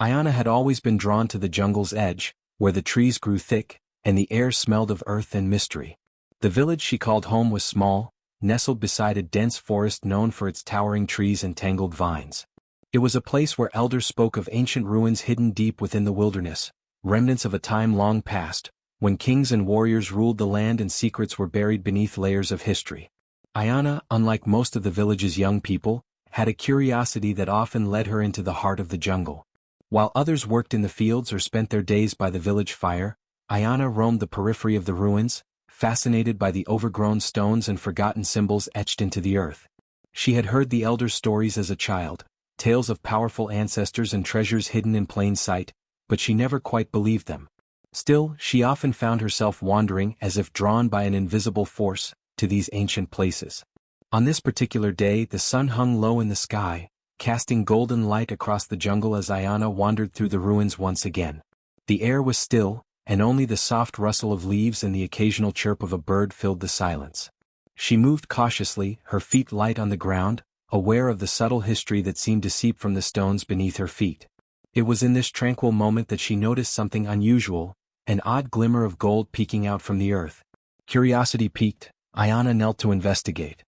Ayana had always been drawn to the jungle's edge, where the trees grew thick, and the air smelled of earth and mystery. The village she called home was small, nestled beside a dense forest known for its towering trees and tangled vines. It was a place where elders spoke of ancient ruins hidden deep within the wilderness, remnants of a time long past, when kings and warriors ruled the land and secrets were buried beneath layers of history. Ayana, unlike most of the village's young people, had a curiosity that often led her into the heart of the jungle. While others worked in the fields or spent their days by the village fire, Ayana roamed the periphery of the ruins, fascinated by the overgrown stones and forgotten symbols etched into the earth. She had heard the elders' stories as a child, tales of powerful ancestors and treasures hidden in plain sight, but she never quite believed them. Still, she often found herself wandering as if drawn by an invisible force to these ancient places. On this particular day, the sun hung low in the sky, casting golden light across the jungle as Ayana wandered through the ruins once again. The air was still, and only the soft rustle of leaves and the occasional chirp of a bird filled the silence. She moved cautiously, her feet light on the ground, aware of the subtle history that seemed to seep from the stones beneath her feet. It was in this tranquil moment that she noticed something unusual, an odd glimmer of gold peeking out from the earth. Curiosity piqued, Ayana knelt to investigate.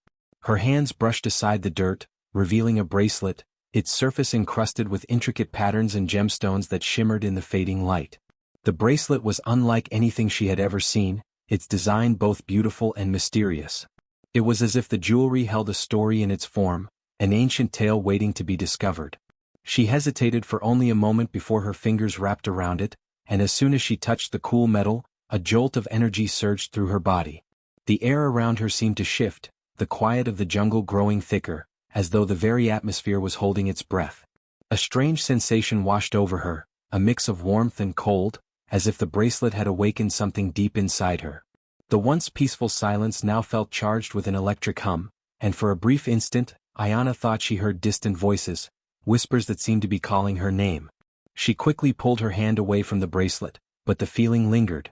Her hands brushed aside the dirt, revealing a bracelet, its surface encrusted with intricate patterns and gemstones that shimmered in the fading light. The bracelet was unlike anything she had ever seen, its design both beautiful and mysterious. It was as if the jewelry held a story in its form, an ancient tale waiting to be discovered. She hesitated for only a moment before her fingers wrapped around it, and as soon as she touched the cool metal, a jolt of energy surged through her body. The air around her seemed to shift, the quiet of the jungle growing thicker, as though the very atmosphere was holding its breath. A strange sensation washed over her, a mix of warmth and cold, as if the bracelet had awakened something deep inside her. The once peaceful silence now felt charged with an electric hum, and for a brief instant, Ayana thought she heard distant voices, whispers that seemed to be calling her name. She quickly pulled her hand away from the bracelet, but the feeling lingered.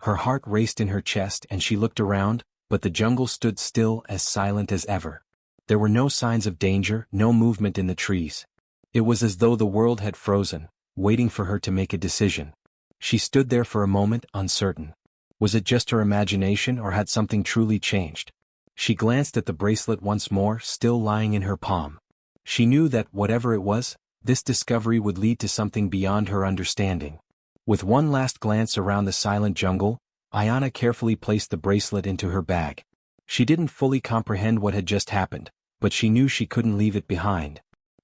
Her heart raced in her chest and she looked around, but the jungle stood still, as silent as ever. There were no signs of danger, no movement in the trees. It was as though the world had frozen, waiting for her to make a decision. She stood there for a moment, uncertain. Was it just her imagination or had something truly changed? She glanced at the bracelet once more, still lying in her palm. She knew that, whatever it was, this discovery would lead to something beyond her understanding. With one last glance around the silent jungle, Ayana carefully placed the bracelet into her bag. She didn't fully comprehend what had just happened, but she knew she couldn't leave it behind.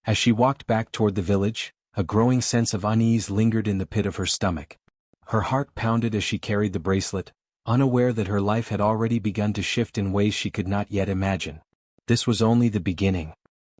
As she walked back toward the village, a growing sense of unease lingered in the pit of her stomach. Her heart pounded as she carried the bracelet, unaware that her life had already begun to shift in ways she could not yet imagine. This was only the beginning.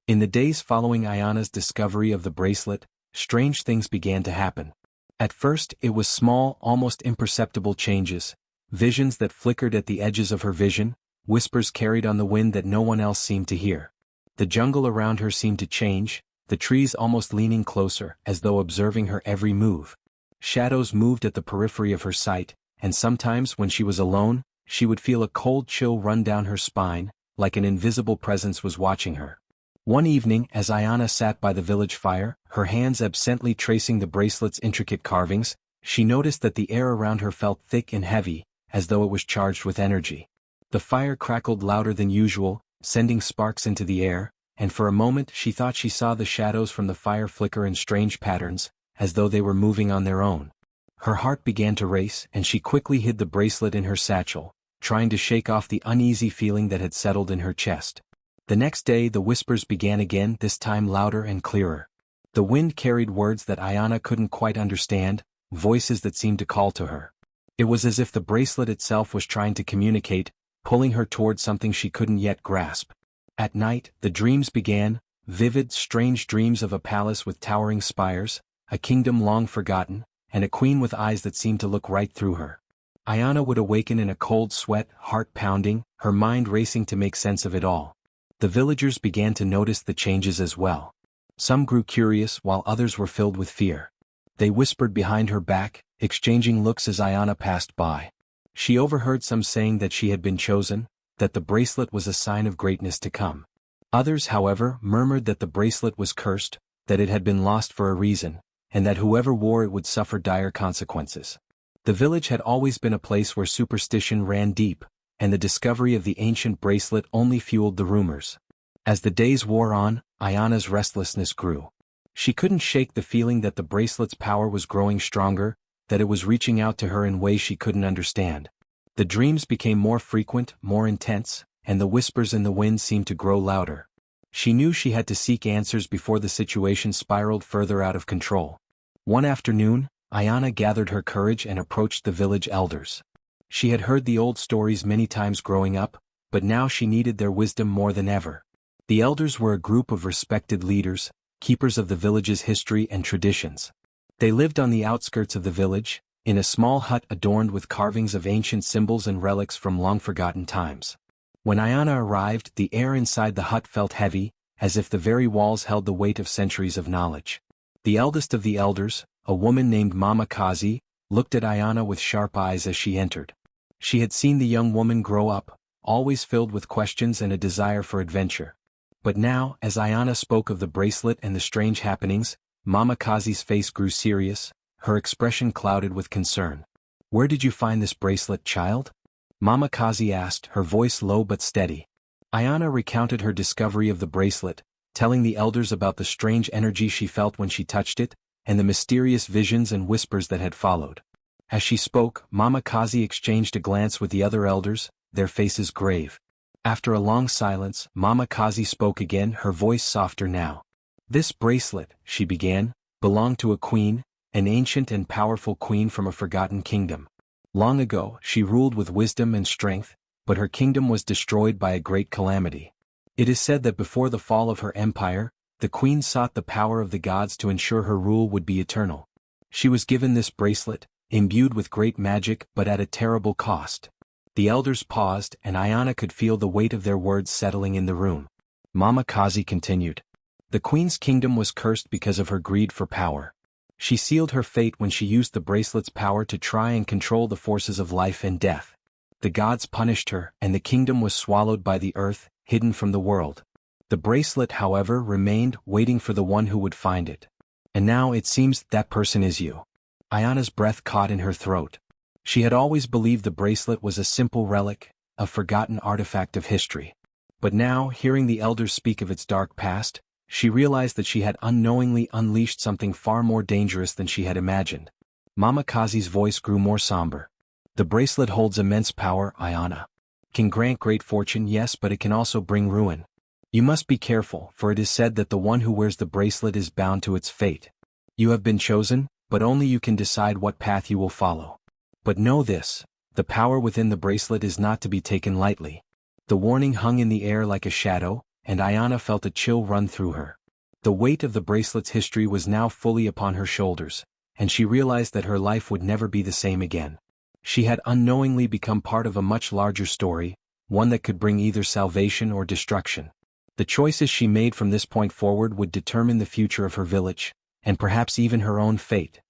In the days following Ayana's discovery of the bracelet, strange things began to happen. At first, it was small, almost imperceptible changes, visions that flickered at the edges of her vision, whispers carried on the wind that no one else seemed to hear. The jungle around her seemed to change, the trees almost leaning closer, as though observing her every move. Shadows moved at the periphery of her sight, and sometimes when she was alone, she would feel a cold chill run down her spine, like an invisible presence was watching her. One evening, as Ayana sat by the village fire, her hands absently tracing the bracelet's intricate carvings, she noticed that the air around her felt thick and heavy, as though it was charged with energy. The fire crackled louder than usual, sending sparks into the air, and for a moment she thought she saw the shadows from the fire flicker in strange patterns, as though they were moving on their own. Her heart began to race, and she quickly hid the bracelet in her satchel, trying to shake off the uneasy feeling that had settled in her chest. The next day the whispers began again, this time louder and clearer. The wind carried words that Ayana couldn't quite understand, voices that seemed to call to her. It was as if the bracelet itself was trying to communicate, pulling her toward something she couldn't yet grasp. At night, the dreams began, vivid, strange dreams of a palace with towering spires, a kingdom long forgotten, and a queen with eyes that seemed to look right through her. Ayana would awaken in a cold sweat, heart pounding, her mind racing to make sense of it all. The villagers began to notice the changes as well. Some grew curious while others were filled with fear. They whispered behind her back, exchanging looks as Ayana passed by. She overheard some saying that she had been chosen, that the bracelet was a sign of greatness to come. Others, however, murmured that the bracelet was cursed, that it had been lost for a reason, and that whoever wore it would suffer dire consequences. The village had always been a place where superstition ran deep, and the discovery of the ancient bracelet only fueled the rumors. As the days wore on, Ayana's restlessness grew. She couldn't shake the feeling that the bracelet's power was growing stronger, that it was reaching out to her in ways she couldn't understand. The dreams became more frequent, more intense, and the whispers in the wind seemed to grow louder. She knew she had to seek answers before the situation spiraled further out of control. One afternoon, Ayana gathered her courage and approached the village elders. She had heard the old stories many times growing up, but now she needed their wisdom more than ever. The elders were a group of respected leaders, keepers of the village's history and traditions. They lived on the outskirts of the village, in a small hut adorned with carvings of ancient symbols and relics from long-forgotten times. When Ayana arrived, the air inside the hut felt heavy, as if the very walls held the weight of centuries of knowledge. The eldest of the elders, a woman named Mama Kesi, looked at Ayana with sharp eyes as she entered. She had seen the young woman grow up, always filled with questions and a desire for adventure. But now, as Ayana spoke of the bracelet and the strange happenings, Mama Kesi's face grew serious, her expression clouded with concern. "Where did you find this bracelet, child?" Mama Kesi asked, her voice low but steady. Ayana recounted her discovery of the bracelet, telling the elders about the strange energy she felt when she touched it, and the mysterious visions and whispers that had followed. As she spoke, Mama Kesi exchanged a glance with the other elders, their faces grave. After a long silence, Mama Kesi spoke again, her voice softer now. "This bracelet," she began, "belonged to a queen, an ancient and powerful queen from a forgotten kingdom. Long ago, she ruled with wisdom and strength, but her kingdom was destroyed by a great calamity. It is said that before the fall of her empire, the queen sought the power of the gods to ensure her rule would be eternal. She was given this bracelet, imbued with great magic but at a terrible cost." The elders paused, and Ayana could feel the weight of their words settling in the room. Mama Kesi continued. "The queen's kingdom was cursed because of her greed for power. She sealed her fate when she used the bracelet's power to try and control the forces of life and death. The gods punished her, and the kingdom was swallowed by the earth, hidden from the world. The bracelet, however, remained, waiting for the one who would find it. And now it seems that person is you." Ayana's breath caught in her throat. She had always believed the bracelet was a simple relic, a forgotten artifact of history. But now, hearing the elders speak of its dark past, she realized that she had unknowingly unleashed something far more dangerous than she had imagined. Mama Kesi's voice grew more somber. "The bracelet holds immense power, Ayana. It can grant great fortune, yes, but it can also bring ruin. You must be careful, for it is said that the one who wears the bracelet is bound to its fate. You have been chosen, but only you can decide what path you will follow. But know this, the power within the bracelet is not to be taken lightly." The warning hung in the air like a shadow, and Ayana felt a chill run through her. The weight of the bracelet's history was now fully upon her shoulders, and she realized that her life would never be the same again. She had unknowingly become part of a much larger story, one that could bring either salvation or destruction. The choices she made from this point forward would determine the future of her village, and perhaps even her own fate.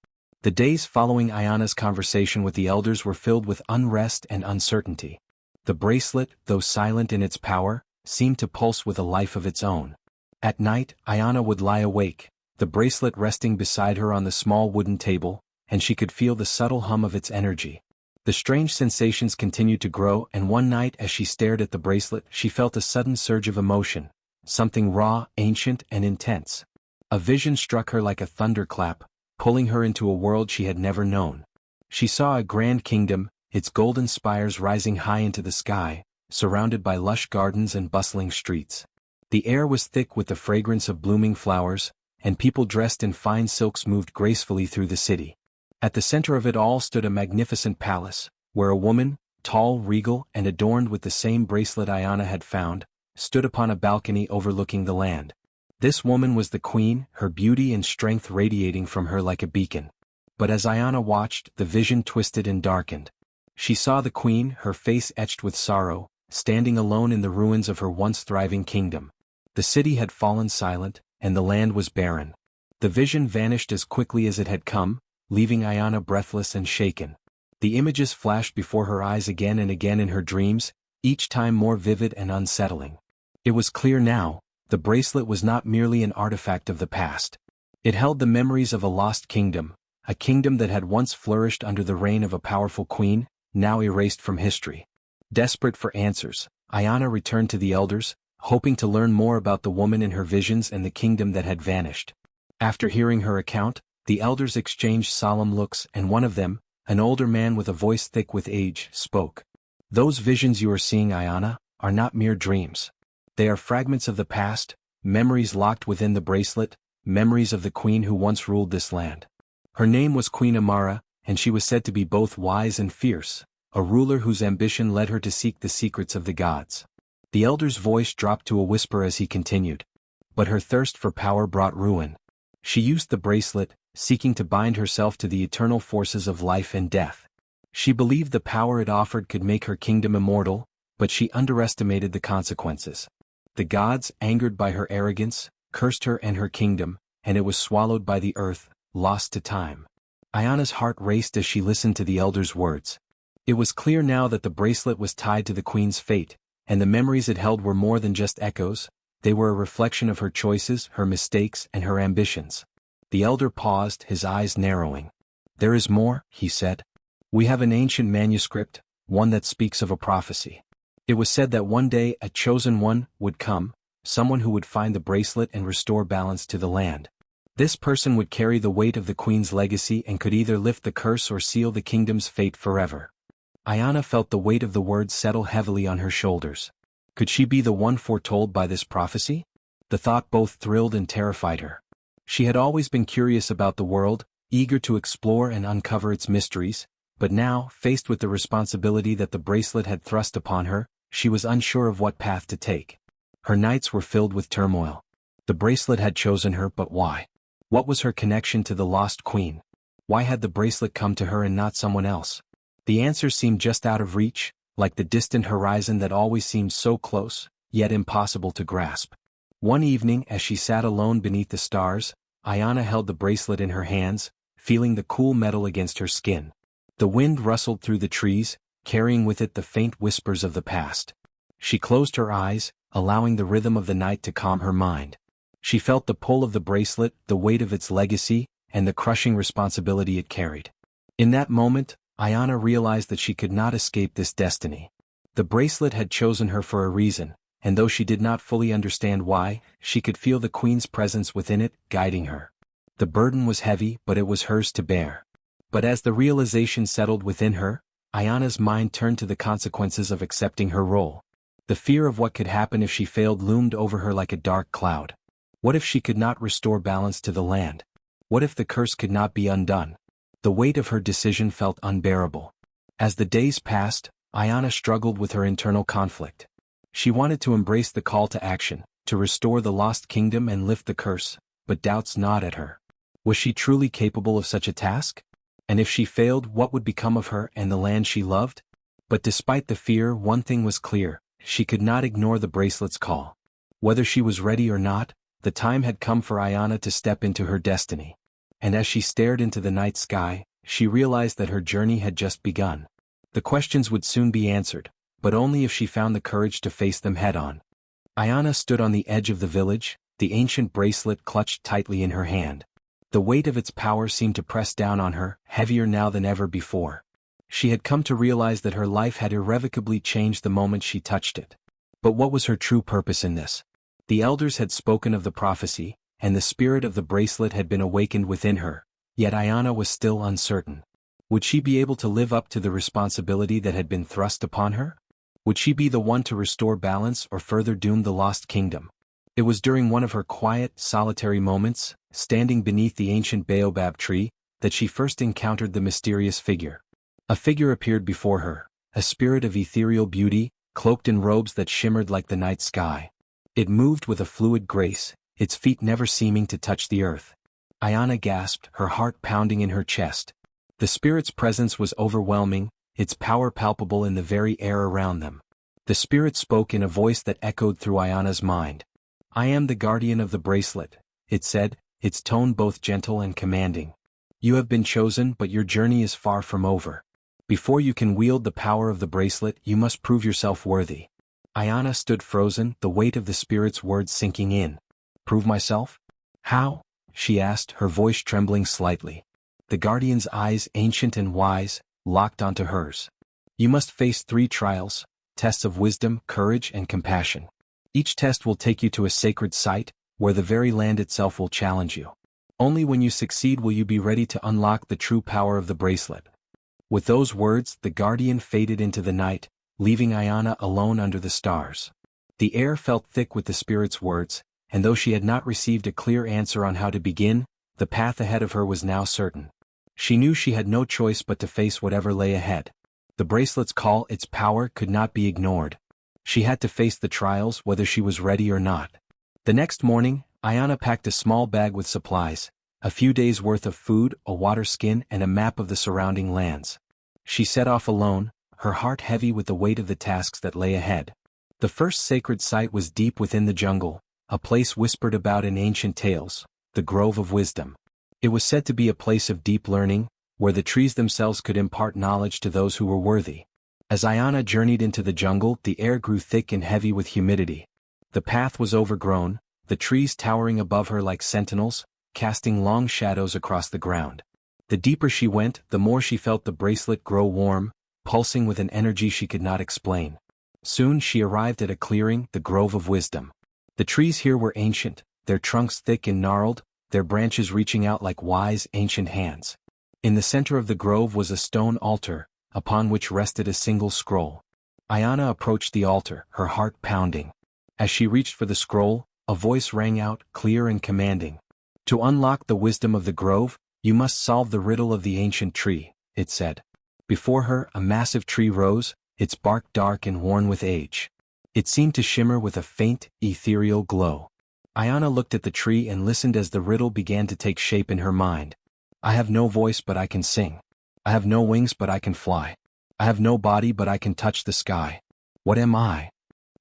The days following Ayana's conversation with the elders were filled with unrest and uncertainty. The bracelet, though silent in its power, seemed to pulse with a life of its own. At night, Ayana would lie awake, the bracelet resting beside her on the small wooden table, and she could feel the subtle hum of its energy. The strange sensations continued to grow, and one night as she stared at the bracelet, she felt a sudden surge of emotion, something raw, ancient, and intense. A vision struck her like a thunderclap, pulling her into a world she had never known. She saw a grand kingdom, its golden spires rising high into the sky, surrounded by lush gardens and bustling streets. The air was thick with the fragrance of blooming flowers, and people dressed in fine silks moved gracefully through the city. At the center of it all stood a magnificent palace, where a woman, tall, regal, and adorned with the same bracelet Ayana had found, stood upon a balcony overlooking the land. This woman was the queen, her beauty and strength radiating from her like a beacon. But as Ayana watched, the vision twisted and darkened. She saw the queen, her face etched with sorrow, standing alone in the ruins of her once thriving kingdom. The city had fallen silent, and the land was barren. The vision vanished as quickly as it had come, leaving Ayana breathless and shaken. The images flashed before her eyes again and again in her dreams, each time more vivid and unsettling. It was clear now, the bracelet was not merely an artifact of the past. It held the memories of a lost kingdom, a kingdom that had once flourished under the reign of a powerful queen, now erased from history. Desperate for answers, Ayana returned to the elders, hoping to learn more about the woman in her visions and the kingdom that had vanished. After hearing her account, the elders exchanged solemn looks, and one of them, an older man with a voice thick with age, spoke. "Those visions you are seeing, Ayana, are not mere dreams. They are fragments of the past, memories locked within the bracelet, memories of the queen who once ruled this land. Her name was Queen Amara, and she was said to be both wise and fierce, a ruler whose ambition led her to seek the secrets of the gods." The elder's voice dropped to a whisper as he continued. "But her thirst for power brought ruin. She used the bracelet, seeking to bind herself to the eternal forces of life and death. She believed the power it offered could make her kingdom immortal, but she underestimated the consequences. The gods, angered by her arrogance, cursed her and her kingdom, and it was swallowed by the earth, lost to time." Ayana's heart raced as she listened to the elder's words. It was clear now that the bracelet was tied to the queen's fate, and the memories it held were more than just echoes, they were a reflection of her choices, her mistakes, and her ambitions. The elder paused, his eyes narrowing. "There is more," he said. "We have an ancient manuscript, one that speaks of a prophecy. It was said that one day a chosen one would come, someone who would find the bracelet and restore balance to the land. This person would carry the weight of the queen's legacy and could either lift the curse or seal the kingdom's fate forever." Ayana felt the weight of the words settle heavily on her shoulders. Could she be the one foretold by this prophecy? The thought both thrilled and terrified her. She had always been curious about the world, eager to explore and uncover its mysteries, but now, faced with the responsibility that the bracelet had thrust upon her, she was unsure of what path to take. Her nights were filled with turmoil. The bracelet had chosen her, but why? What was her connection to the lost queen? Why had the bracelet come to her and not someone else? The answers seemed just out of reach, like the distant horizon that always seemed so close, yet impossible to grasp. One evening, as she sat alone beneath the stars, Ayana held the bracelet in her hands, feeling the cool metal against her skin. The wind rustled through the trees, carrying with it the faint whispers of the past. She closed her eyes, allowing the rhythm of the night to calm her mind. She felt the pull of the bracelet, the weight of its legacy, and the crushing responsibility it carried. In that moment, Ayana realized that she could not escape this destiny. The bracelet had chosen her for a reason, and though she did not fully understand why, she could feel the queen's presence within it, guiding her. The burden was heavy, but it was hers to bear. But as the realization settled within her, Ayana's mind turned to the consequences of accepting her role. The fear of what could happen if she failed loomed over her like a dark cloud. What if she could not restore balance to the land? What if the curse could not be undone? The weight of her decision felt unbearable. As the days passed, Ayana struggled with her internal conflict. She wanted to embrace the call to action, to restore the lost kingdom and lift the curse, but doubts gnawed at her. Was she truly capable of such a task? And if she failed, what would become of her and the land she loved? But despite the fear, one thing was clear: she could not ignore the bracelet's call. Whether she was ready or not, the time had come for Ayana to step into her destiny. And as she stared into the night sky, she realized that her journey had just begun. The questions would soon be answered, but only if she found the courage to face them head-on. Ayana stood on the edge of the village, the ancient bracelet clutched tightly in her hand. The weight of its power seemed to press down on her, heavier now than ever before. She had come to realize that her life had irrevocably changed the moment she touched it. But what was her true purpose in this? The elders had spoken of the prophecy, and the spirit of the bracelet had been awakened within her, yet Ayana was still uncertain. Would she be able to live up to the responsibility that had been thrust upon her? Would she be the one to restore balance or further doom the lost kingdom? It was during one of her quiet, solitary moments, standing beneath the ancient baobab tree, that she first encountered the mysterious figure. A figure appeared before her, a spirit of ethereal beauty, cloaked in robes that shimmered like the night sky. It moved with a fluid grace, its feet never seeming to touch the earth. Ayana gasped, her heart pounding in her chest. The spirit's presence was overwhelming, its power palpable in the very air around them. The spirit spoke in a voice that echoed through Ayana's mind. "I am the guardian of the bracelet," it said, its tone both gentle and commanding. "You have been chosen, but your journey is far from over. Before you can wield the power of the bracelet, you must prove yourself worthy." Ayana stood frozen, the weight of the spirit's words sinking in. "Prove myself? How? she asked, her voice trembling slightly. The guardian's eyes, ancient and wise, locked onto hers. You must face 3 trials, tests of wisdom, courage, and compassion. Each test will take you to a sacred site, where the very land itself will challenge you. Only when you succeed will you be ready to unlock the true power of the bracelet. With those words, the guardian faded into the night, leaving Ayana alone under the stars. The air felt thick with the spirit's words, and though she had not received a clear answer on how to begin, the path ahead of her was now certain. She knew she had no choice but to face whatever lay ahead. The bracelet's call, its power, could not be ignored. She had to face the trials whether she was ready or not. The next morning, Ayana packed a small bag with supplies, a few days' worth of food, a water skin, and a map of the surrounding lands. She set off alone, her heart heavy with the weight of the tasks that lay ahead. The first sacred site was deep within the jungle, a place whispered about in ancient tales, the Grove of Wisdom. It was said to be a place of deep learning, where the trees themselves could impart knowledge to those who were worthy. As Ayana journeyed into the jungle, the air grew thick and heavy with humidity. The path was overgrown, the trees towering above her like sentinels, casting long shadows across the ground. The deeper she went, the more she felt the bracelet grow warm, pulsing with an energy she could not explain. Soon she arrived at a clearing, the Grove of Wisdom. The trees here were ancient, their trunks thick and gnarled, their branches reaching out like wise, ancient hands. In the center of the grove was a stone altar, upon which rested a single scroll. Ayana approached the altar, her heart pounding. As she reached for the scroll, a voice rang out, clear and commanding. To unlock the wisdom of the grove, you must solve the riddle of the ancient tree, it said. Before her, a massive tree rose, its bark dark and worn with age. It seemed to shimmer with a faint, ethereal glow. Ayana looked at the tree and listened as the riddle began to take shape in her mind. I have no voice but I can sing. I have no wings but I can fly. I have no body but I can touch the sky. What am I?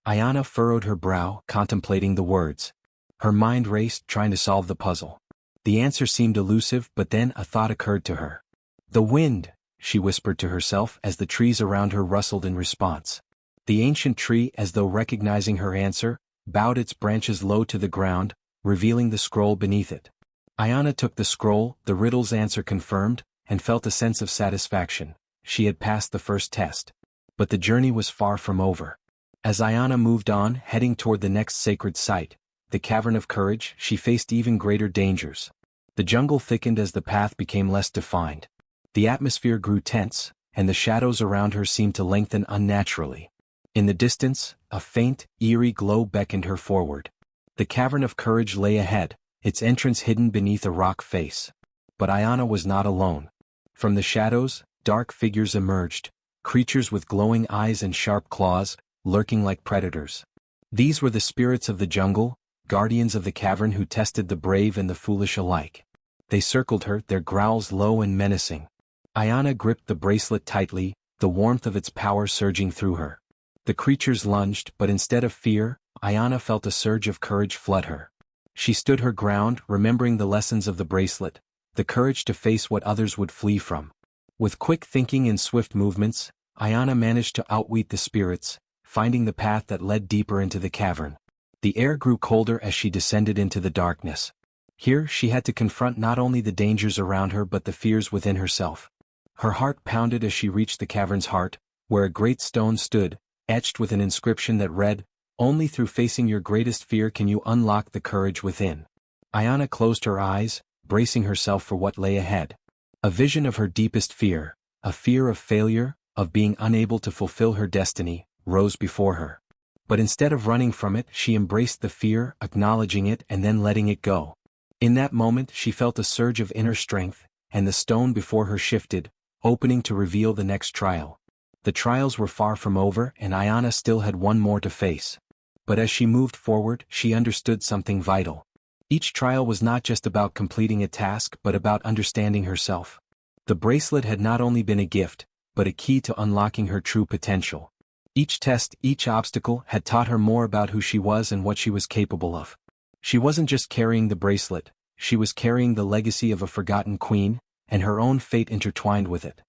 Ayana furrowed her brow, contemplating the words. Her mind raced, trying to solve the puzzle. The answer seemed elusive, but then a thought occurred to her. The wind, she whispered to herself as the trees around her rustled in response. The ancient tree, as though recognizing her answer, bowed its branches low to the ground, revealing the scroll beneath it. Ayana took the scroll, the riddle's answer confirmed, and felt a sense of satisfaction. She had passed the first test. But the journey was far from over. As Ayana moved on, heading toward the next sacred site, the Cavern of Courage, she faced even greater dangers. The jungle thickened as the path became less defined. The atmosphere grew tense, and the shadows around her seemed to lengthen unnaturally. In the distance, a faint, eerie glow beckoned her forward. The Cavern of Courage lay ahead, its entrance hidden beneath a rock face. But Ayana was not alone. From the shadows, dark figures emerged, creatures with glowing eyes and sharp claws, lurking like predators. These were the spirits of the jungle, guardians of the cavern who tested the brave and the foolish alike. They circled her, their growls low and menacing. Ayana gripped the bracelet tightly, the warmth of its power surging through her. The creatures lunged, but instead of fear, Ayana felt a surge of courage flood her. She stood her ground, remembering the lessons of the bracelet, the courage to face what others would flee from. With quick thinking and swift movements, Ayana managed to outwit the spirits, finding the path that led deeper into the cavern. The air grew colder as she descended into the darkness. Here she had to confront not only the dangers around her but the fears within herself. Her heart pounded as she reached the cavern's heart, where a great stone stood, etched with an inscription that read, "Only through facing your greatest fear can you unlock the courage within." Ayana closed her eyes, bracing herself for what lay ahead. A vision of her deepest fear, a fear of failure, of being unable to fulfill her destiny, rose before her. But instead of running from it, she embraced the fear, acknowledging it and then letting it go. In that moment she felt a surge of inner strength, and the stone before her shifted, opening to reveal the next trial. The trials were far from over, and Ayana still had one more to face. But as she moved forward, she understood something vital. Each trial was not just about completing a task but about understanding herself. The bracelet had not only been a gift, but a key to unlocking her true potential. Each test, each obstacle, had taught her more about who she was and what she was capable of. She wasn't just carrying the bracelet, she was carrying the legacy of a forgotten queen, and her own fate intertwined with it.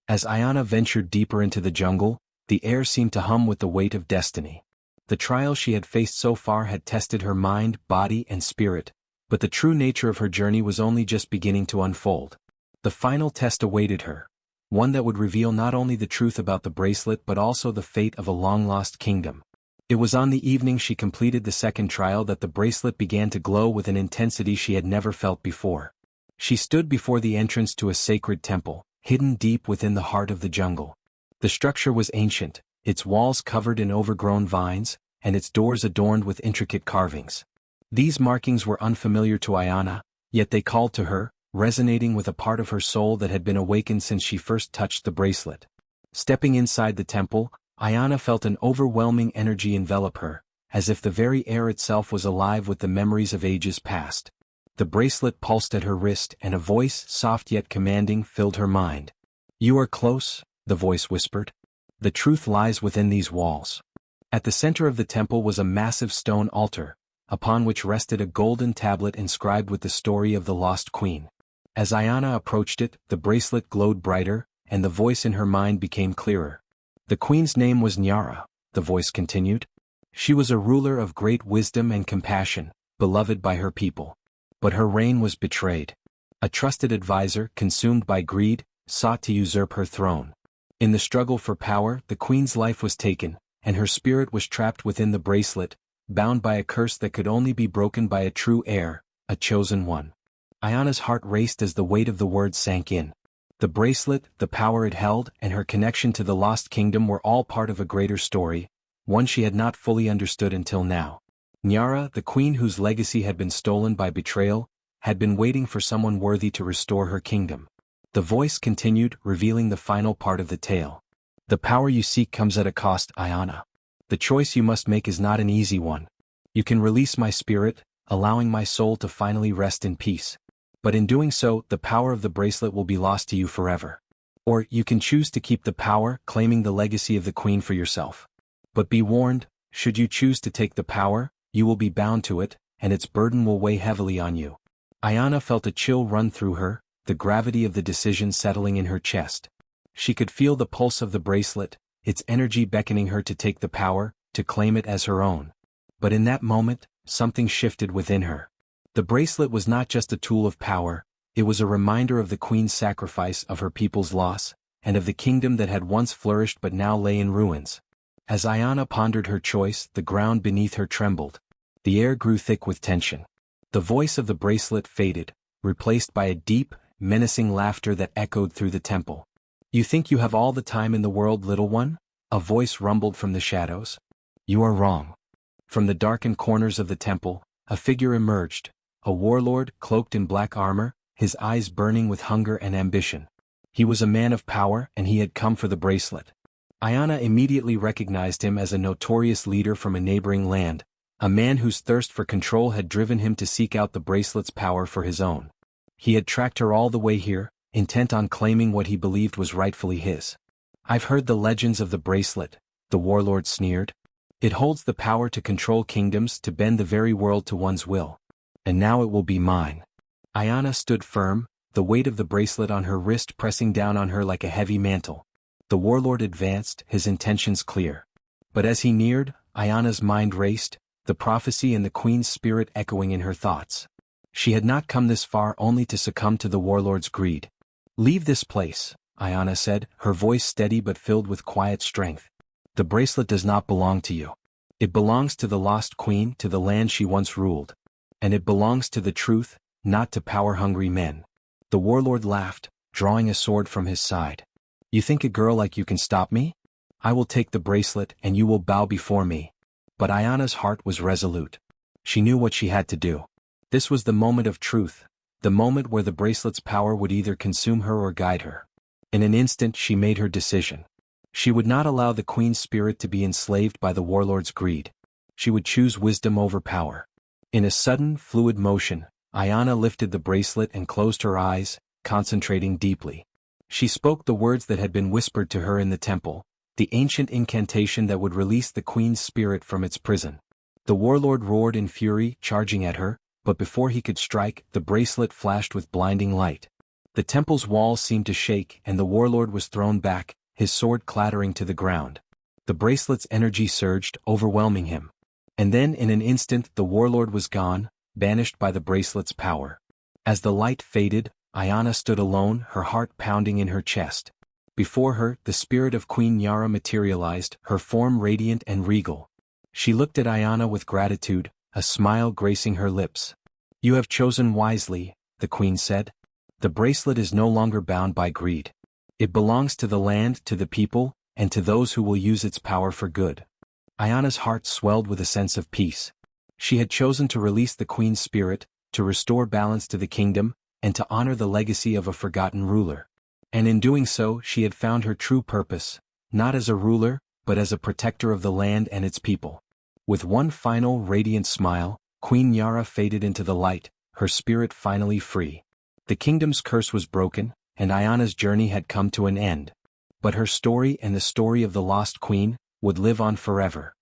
As Ayana ventured deeper into the jungle, the air seemed to hum with the weight of destiny. The trials she had faced so far had tested her mind, body, and spirit, But the true nature of her journey was only just beginning to unfold. The final test awaited her, one that would reveal not only the truth about the bracelet but also the fate of a long-lost kingdom. It was on the evening she completed the second trial that the bracelet began to glow with an intensity she had never felt before. She stood before the entrance to a sacred temple, hidden deep within the heart of the jungle. The structure was ancient, its walls covered in overgrown vines, and its doors adorned with intricate carvings. These markings were unfamiliar to Ayana, yet they called to her, resonating with a part of her soul that had been awakened since she first touched the bracelet. Stepping inside the temple, Ayana felt an overwhelming energy envelop her, as if the very air itself was alive with the memories of ages past. The bracelet pulsed at her wrist and a voice, soft yet commanding, filled her mind. "You are close," the voice whispered. "The truth lies within these walls." At the center of the temple was a massive stone altar, upon which rested a golden tablet inscribed with the story of the lost queen. As Ayana approached it, the bracelet glowed brighter, and the voice in her mind became clearer. "The queen's name was Nyara," the voice continued. "She was a ruler of great wisdom and compassion, beloved by her people. But her reign was betrayed. A trusted advisor, consumed by greed, sought to usurp her throne. In the struggle for power, the queen's life was taken, and her spirit was trapped within the bracelet, bound by a curse that could only be broken by a true heir, a chosen one." Ayana's heart raced as the weight of the words sank in. The bracelet, the power it held, and her connection to the lost kingdom were all part of a greater story, one she had not fully understood until now. Nyara, the queen whose legacy had been stolen by betrayal, had been waiting for someone worthy to restore her kingdom. The voice continued, revealing the final part of the tale. "The power you seek comes at a cost, Ayana. The choice you must make is not an easy one. You can release my spirit, allowing my soul to finally rest in peace. But in doing so, the power of the bracelet will be lost to you forever. Or you can choose to keep the power, claiming the legacy of the queen for yourself. But be warned, should you choose to take the power, you will be bound to it, and its burden will weigh heavily on you." Ayana felt a chill run through her, the gravity of the decision settling in her chest. She could feel the pulse of the bracelet, its energy beckoning her to take the power, to claim it as her own. But in that moment, something shifted within her. The bracelet was not just a tool of power, it was a reminder of the queen's sacrifice, of her people's loss, and of the kingdom that had once flourished but now lay in ruins. As Ayana pondered her choice, the ground beneath her trembled. The air grew thick with tension. The voice of the bracelet faded, replaced by a deep, menacing laughter that echoed through the temple. "You think you have all the time in the world, little one?" a voice rumbled from the shadows. "You are wrong." From the darkened corners of the temple, a figure emerged, a warlord cloaked in black armor, his eyes burning with hunger and ambition. He was a man of power, and he had come for the bracelet. Ayana immediately recognized him as a notorious leader from a neighboring land, a man whose thirst for control had driven him to seek out the bracelet's power for his own. He had tracked her all the way here, intent on claiming what he believed was rightfully his. "I've heard the legends of the bracelet," the warlord sneered. "It holds the power to control kingdoms, to bend the very world to one's will. And now it will be mine." Ayana stood firm, the weight of the bracelet on her wrist pressing down on her like a heavy mantle. The warlord advanced, his intentions clear. But as he neared, Ayana's mind raced, the prophecy and the queen's spirit echoing in her thoughts. She had not come this far only to succumb to the warlord's greed. "Leave this place," Ayana said, her voice steady but filled with quiet strength. "The bracelet does not belong to you. It belongs to the lost queen, to the land she once ruled. And it belongs to the truth, not to power-hungry men." The warlord laughed, drawing a sword from his side. "You think a girl like you can stop me? I will take the bracelet and you will bow before me." But Ayana's heart was resolute. She knew what she had to do. This was the moment of truth, the moment where the bracelet's power would either consume her or guide her. In an instant she made her decision. She would not allow the queen's spirit to be enslaved by the warlord's greed. She would choose wisdom over power. In a sudden, fluid motion, Ayana lifted the bracelet and closed her eyes, concentrating deeply. She spoke the words that had been whispered to her in the temple, the ancient incantation that would release the queen's spirit from its prison. The warlord roared in fury, charging at her, but before he could strike, the bracelet flashed with blinding light. The temple's walls seemed to shake, and the warlord was thrown back, his sword clattering to the ground. The bracelet's energy surged, overwhelming him. And then in an instant the warlord was gone, banished by the bracelet's power. As the light faded, Ayana stood alone, her heart pounding in her chest. Before her, the spirit of Queen Yara materialized, her form radiant and regal. She looked at Ayana with gratitude, a smile gracing her lips. "You have chosen wisely," the queen said. "The bracelet is no longer bound by greed. It belongs to the land, to the people, and to those who will use its power for good." Ayana's heart swelled with a sense of peace. She had chosen to release the queen's spirit, to restore balance to the kingdom, and to honor the legacy of a forgotten ruler. And in doing so, she had found her true purpose, not as a ruler, but as a protector of the land and its people. With one final radiant smile, Queen Yara faded into the light, her spirit finally free. The kingdom's curse was broken, and Ayana's journey had come to an end. But her story and the story of the lost queen would live on forever.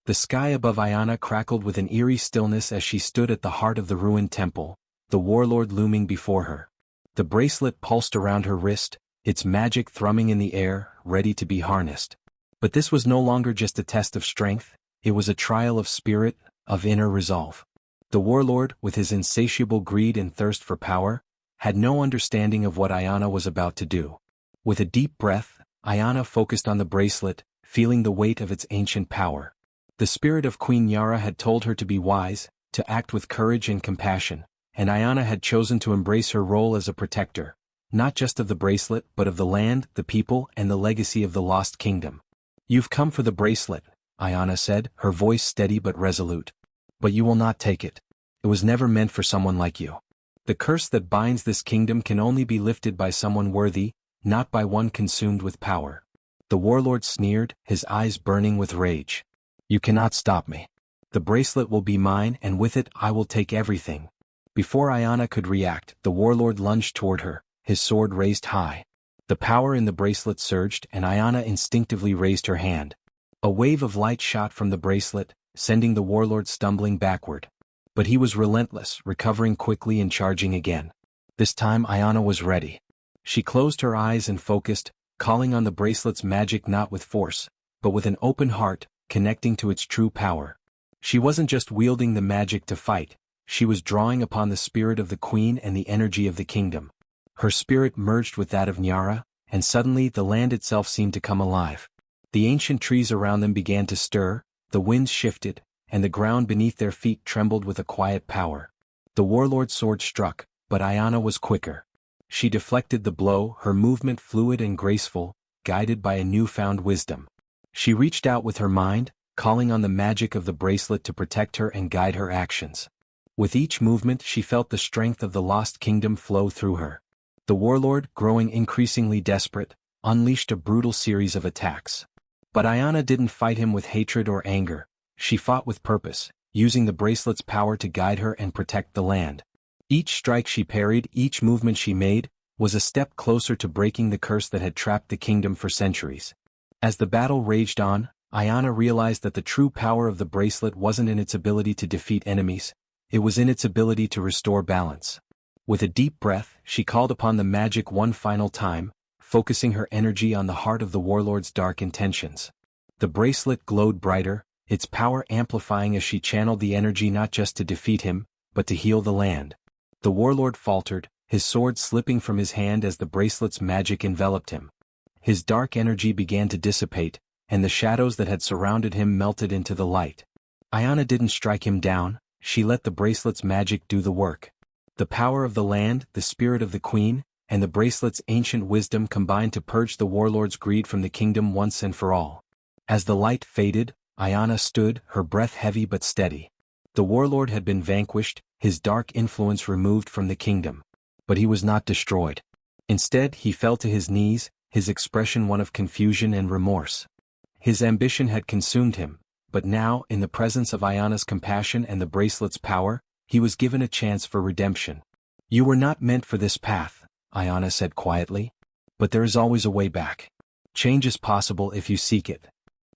The sky above Ayana crackled with an eerie stillness as she stood at the heart of the ruined temple, the warlord looming before her. The bracelet pulsed around her wrist, its magic thrumming in the air, ready to be harnessed. But this was no longer just a test of strength, it was a trial of spirit, of inner resolve. The warlord, with his insatiable greed and thirst for power, had no understanding of what Ayana was about to do. With a deep breath, Ayana focused on the bracelet, feeling the weight of its ancient power. The spirit of Queen Yara had told her to be wise, to act with courage and compassion, and Ayana had chosen to embrace her role as a protector, not just of the bracelet but of the land, the people, and the legacy of the lost kingdom. "You've come for the bracelet," Ayana said, her voice steady but resolute. "But you will not take it. It was never meant for someone like you. The curse that binds this kingdom can only be lifted by someone worthy, not by one consumed with power." The warlord sneered, his eyes burning with rage. "You cannot stop me. The bracelet will be mine, and with it I will take everything." Before Ayana could react, the warlord lunged toward her, his sword raised high. The power in the bracelet surged, and Ayana instinctively raised her hand. A wave of light shot from the bracelet, sending the warlord stumbling backward. But he was relentless, recovering quickly and charging again. This time Ayana was ready. She closed her eyes and focused, calling on the bracelet's magic not with force, but with an open heart, connecting to its true power. She wasn't just wielding the magic to fight, she was drawing upon the spirit of the queen and the energy of the kingdom. Her spirit merged with that of Nyara, and suddenly the land itself seemed to come alive. The ancient trees around them began to stir, the winds shifted, and the ground beneath their feet trembled with a quiet power. The warlord's sword struck, but Ayana was quicker. She deflected the blow, her movement fluid and graceful, guided by a newfound wisdom. She reached out with her mind, calling on the magic of the bracelet to protect her and guide her actions. With each movement she felt the strength of the lost kingdom flow through her. The warlord, growing increasingly desperate, unleashed a brutal series of attacks. But Ayana didn't fight him with hatred or anger, she fought with purpose, using the bracelet's power to guide her and protect the land. Each strike she parried, each movement she made, was a step closer to breaking the curse that had trapped the kingdom for centuries. As the battle raged on, Ayana realized that the true power of the bracelet wasn't in its ability to defeat enemies, it was in its ability to restore balance. With a deep breath, she called upon the magic one final time, focusing her energy on the heart of the warlord's dark intentions. The bracelet glowed brighter, its power amplifying as she channeled the energy not just to defeat him, but to heal the land. The warlord faltered, his sword slipping from his hand as the bracelet's magic enveloped him. His dark energy began to dissipate, and the shadows that had surrounded him melted into the light. Ayana didn't strike him down, she let the bracelet's magic do the work. The power of the land, the spirit of the queen, and the bracelet's ancient wisdom combined to purge the warlord's greed from the kingdom once and for all. As the light faded, Ayana stood, her breath heavy but steady. The warlord had been vanquished, his dark influence removed from the kingdom. But he was not destroyed. Instead, he fell to his knees, his expression one of confusion and remorse. His ambition had consumed him, but now, in the presence of Ayana's compassion and the bracelet's power, he was given a chance for redemption. "You were not meant for this path," Ayana said quietly. "But there is always a way back. Change is possible if you seek it."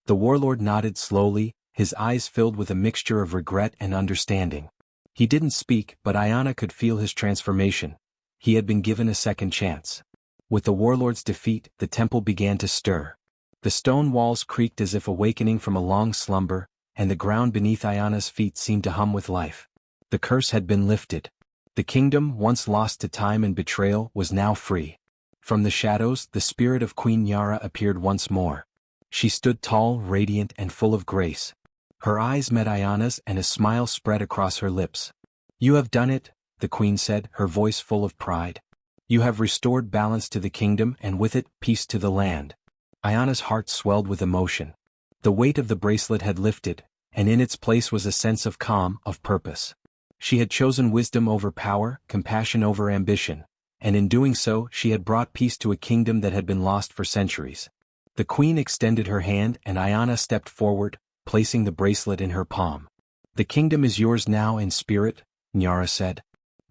The warlord nodded slowly, his eyes filled with a mixture of regret and understanding. He didn't speak, but Ayana could feel his transformation. He had been given a second chance. With the warlord's defeat, the temple began to stir. The stone walls creaked as if awakening from a long slumber, and the ground beneath Ayana's feet seemed to hum with life. The curse had been lifted. The kingdom, once lost to time and betrayal, was now free. From the shadows, the spirit of Queen Nyara appeared once more. She stood tall, radiant, and full of grace. Her eyes met Ayana's and a smile spread across her lips. "You have done it," the queen said, her voice full of pride. "You have restored balance to the kingdom and with it, peace to the land." Ayana's heart swelled with emotion. The weight of the bracelet had lifted, and in its place was a sense of calm, of purpose. She had chosen wisdom over power, compassion over ambition, and in doing so she had brought peace to a kingdom that had been lost for centuries. The queen extended her hand and Ayana stepped forward, placing the bracelet in her palm. "The kingdom is yours now in spirit," Nyara said.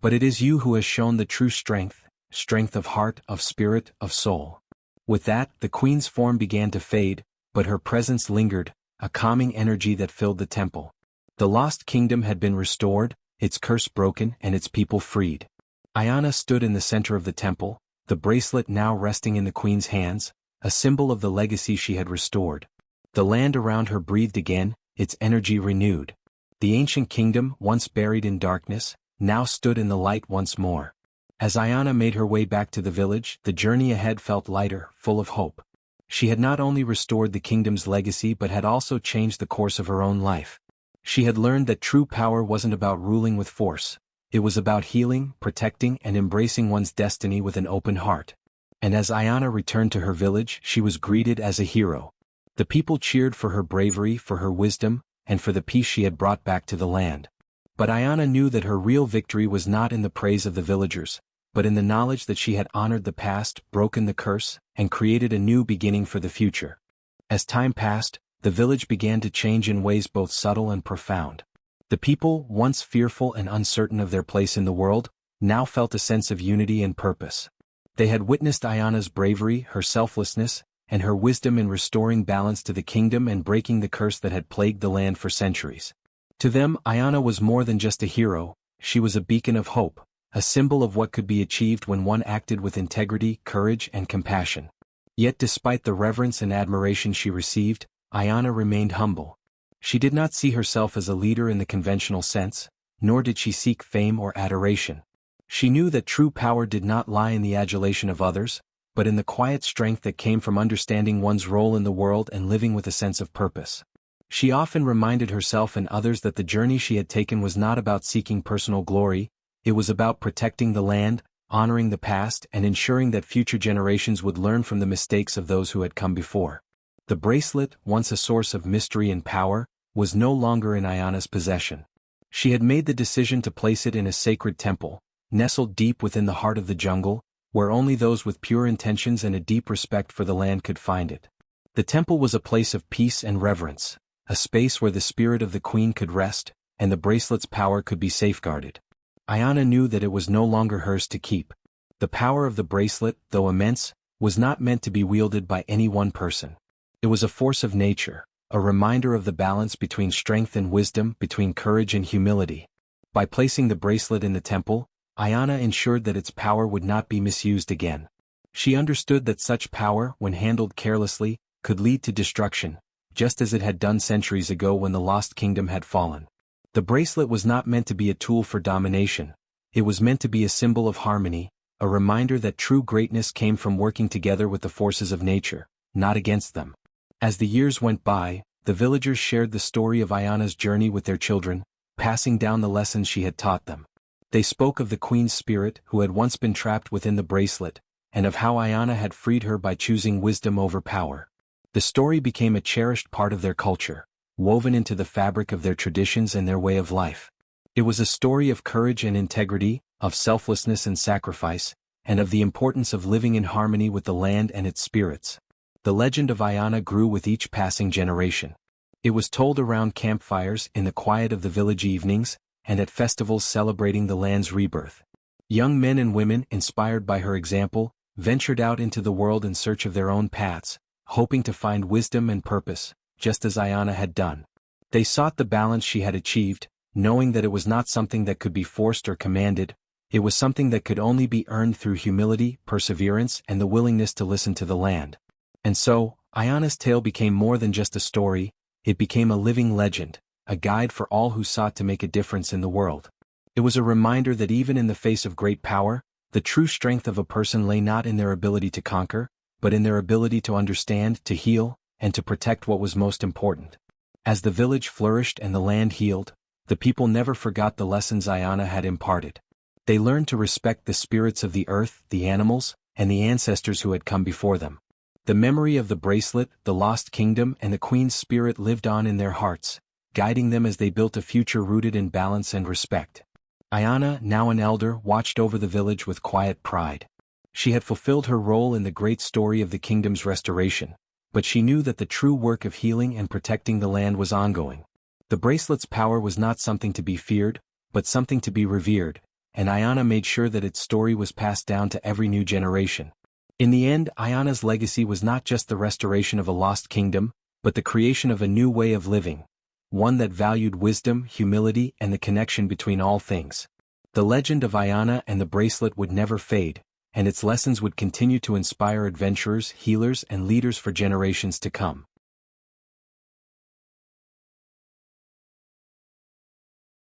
"But it is you who has shown the true strength of heart, of spirit, of soul." With that, the queen's form began to fade, but her presence lingered, a calming energy that filled the temple. The lost kingdom had been restored, its curse broken and its people freed. Ayana stood in the center of the temple, the bracelet now resting in the queen's hands, a symbol of the legacy she had restored. The land around her breathed again, its energy renewed. The ancient kingdom, once buried in darkness, now stood in the light once more. As Ayana made her way back to the village, the journey ahead felt lighter, full of hope. She had not only restored the kingdom's legacy but had also changed the course of her own life. She had learned that true power wasn't about ruling with force. It was about healing, protecting, and embracing one's destiny with an open heart. And as Ayana returned to her village, she was greeted as a hero. The people cheered for her bravery, for her wisdom, and for the peace she had brought back to the land. But Ayana knew that her real victory was not in the praise of the villagers, but in the knowledge that she had honored the past, broken the curse, and created a new beginning for the future. As time passed, the village began to change in ways both subtle and profound. The people, once fearful and uncertain of their place in the world, now felt a sense of unity and purpose. They had witnessed Ayana's bravery, her selflessness, and her wisdom in restoring balance to the kingdom and breaking the curse that had plagued the land for centuries. To them, Ayana was more than just a hero, she was a beacon of hope, a symbol of what could be achieved when one acted with integrity, courage, and compassion. Yet despite the reverence and admiration she received, Ayana remained humble. She did not see herself as a leader in the conventional sense, nor did she seek fame or adoration. She knew that true power did not lie in the adulation of others, but in the quiet strength that came from understanding one's role in the world and living with a sense of purpose. She often reminded herself and others that the journey she had taken was not about seeking personal glory, it was about protecting the land, honoring the past, and ensuring that future generations would learn from the mistakes of those who had come before. The bracelet, once a source of mystery and power, was no longer in Ayana's possession. She had made the decision to place it in a sacred temple, nestled deep within the heart of the jungle, where only those with pure intentions and a deep respect for the land could find it. The temple was a place of peace and reverence, a space where the spirit of the queen could rest, and the bracelet's power could be safeguarded. Ayana knew that it was no longer hers to keep. The power of the bracelet, though immense, was not meant to be wielded by any one person. It was a force of nature, a reminder of the balance between strength and wisdom, between courage and humility. By placing the bracelet in the temple, Ayana ensured that its power would not be misused again. She understood that such power, when handled carelessly, could lead to destruction, just as it had done centuries ago when the lost kingdom had fallen. The bracelet was not meant to be a tool for domination. It was meant to be a symbol of harmony, a reminder that true greatness came from working together with the forces of nature, not against them. As the years went by, the villagers shared the story of Ayana's journey with their children, passing down the lessons she had taught them. They spoke of the queen's spirit who had once been trapped within the bracelet, and of how Ayana had freed her by choosing wisdom over power. The story became a cherished part of their culture, woven into the fabric of their traditions and their way of life. It was a story of courage and integrity, of selflessness and sacrifice, and of the importance of living in harmony with the land and its spirits. The legend of Ayana grew with each passing generation. It was told around campfires, in the quiet of the village evenings, and at festivals celebrating the land's rebirth. Young men and women, inspired by her example, ventured out into the world in search of their own paths, hoping to find wisdom and purpose, just as Ayana had done. They sought the balance she had achieved, knowing that it was not something that could be forced or commanded, it was something that could only be earned through humility, perseverance, and the willingness to listen to the land. And so, Ayana's tale became more than just a story, it became a living legend, a guide for all who sought to make a difference in the world. It was a reminder that even in the face of great power, the true strength of a person lay not in their ability to conquer, but in their ability to understand, to heal, and to protect what was most important. As the village flourished and the land healed, the people never forgot the lessons Ayana had imparted. They learned to respect the spirits of the earth, the animals, and the ancestors who had come before them. The memory of the bracelet, the lost kingdom, and the queen's spirit lived on in their hearts, guiding them as they built a future rooted in balance and respect. Ayana, now an elder, watched over the village with quiet pride. She had fulfilled her role in the great story of the kingdom's restoration, but she knew that the true work of healing and protecting the land was ongoing. The bracelet's power was not something to be feared, but something to be revered, and Ayana made sure that its story was passed down to every new generation. In the end, Ayana's legacy was not just the restoration of a lost kingdom, but the creation of a new way of living, one that valued wisdom, humility, and the connection between all things. The legend of Ayana and the bracelet would never fade, and its lessons would continue to inspire adventurers, healers, and leaders for generations to come.